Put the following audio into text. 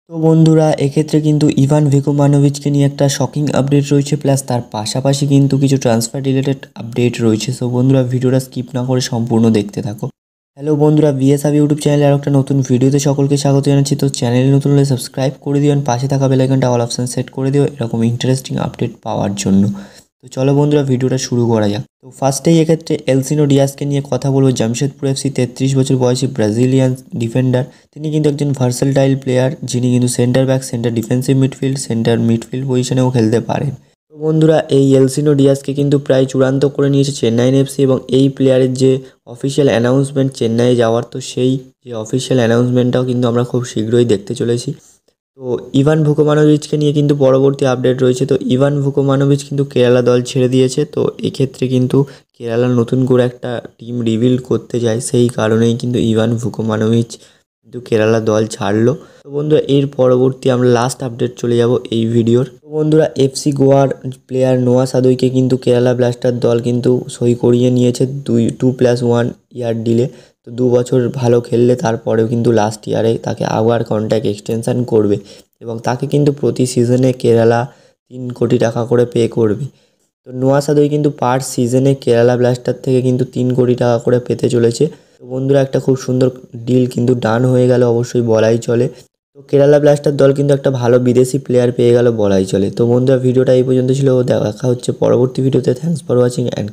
তো বন্ধুরা এক্ষেত্রে কিন্তু ইভান ভিকোমানোভিচকে নিয়ে একটা শকিং আপডেট রয়েছে, প্লাস তার পাশাপাশি কিন্তু কিছু ট্রান্সফার রিলেটেড আপডেট রয়েছে। সো বন্ধুরা ভিডিওটা স্কিপ না করে সম্পূর্ণ দেখতে থাকো। হ্যালো বন্ধুরা, বিএসআবি ইউটিউব চ্যানেলে আর একটা নতুন ভিডিওতে সকলকে স্বাগত জানাচ্ছি। তো চ্যানেলে নতুন হলে সাবস্ক্রাইব করে দিও, পাশে থাকা বেল আইকনটা অল অপশন সেট করে দিও এরকম ইন্টারেস্টিং আপডেট পাওয়ার জন্য। তো চলো বন্ধুরা ভিডিওটা শুরু করা যাক। তো ফার্স্টেই এক্ষেত্রে এলসিনো ডিয়াসকে নিয়ে কথা বলবো। জামশেদপুর এফসি 33 বছর বয়সী ব্রাজিলিয়ান ডিফেন্ডার। তিনি কিন্তু একজন ভার্সেটাইল প্লেয়ার, যিনি কিন্তু centre back, centre defensive midfield, centre midfield পজিশনেও খেলতে পারেন। তো বন্ধুরা এই এলসিনো ডিয়াসকে কিন্তু প্রায় চূড়ান্ত করে নিয়েছে চেন্নাই এফসি, এবং এই প্লেয়ারের যে অফিসিয়াল অ্যানাউন্সমেন্ট চেন্নাইয়ে যাওয়ার, তো সেই যে অফিসিয়াল অ্যানাউন্সমেন্টটাও কিন্তু আমরা খুব শীঘ্রই দেখতে চলেছি। তো ইভান ভুকোমানোভিচকে নিয়ে কিন্তু পরবর্তী আপডেট রয়েছে। তো ইভান ভুকোমানোভিচ কিন্তু কেরালা দল ছেড়ে দিয়েছে। তো এক্ষেত্রে কিন্তু কেরালা নতুন করে একটা টিম রিবিল্ড করতে যায়, সেই কারণেই কিন্তু ইভান ভুকোমানোভিচ কিন্তু কেরালা দল ছাড়লো। তো বন্ধুরা এর পরবর্তী আমরা লাস্ট আপডেট চলে যাব এই ভিডিওর। তো বন্ধুরা এফসি গোয়ার প্লেয়ার নোয়া সাদুইকে কিন্তু কেরালা ব্লাস্টার দল কিন্তু সই করিয়ে নিয়েছে 2+1 ইয়ার ডিলে। তো 2 বছর ভালো খেললে তারপরেও কিন্তু লাস্ট ইয়ারে তাকে আবার কন্ট্রাক্ট এক্সটেনশান করবে, এবং তাকে কিন্তু প্রতি সিজনে কেরালা 3 কোটি টাকা করে পে করবে। তো নোয়া সাদুই কিন্তু পার সিজনে কেরালা ব্লাস্টার থেকে কিন্তু 3 কোটি টাকা করে পেতে চলেছে। তো বন্ধুরা একটা খুব সুন্দর ডিল কিন্তু ডান হয়ে গেল অবশ্যই বলাই চলে। তো কেরালা ব্লাস্টার দল কিন্তু একটা ভালো বিদেশি প্লেয়ার পেয়ে গেল বলাই চলে। তো বন্ধুরা ভিডিওটা এই পর্যন্ত ছিল, দেখা হচ্ছে পরবর্তী ভিডিওতে। Thanks for watching and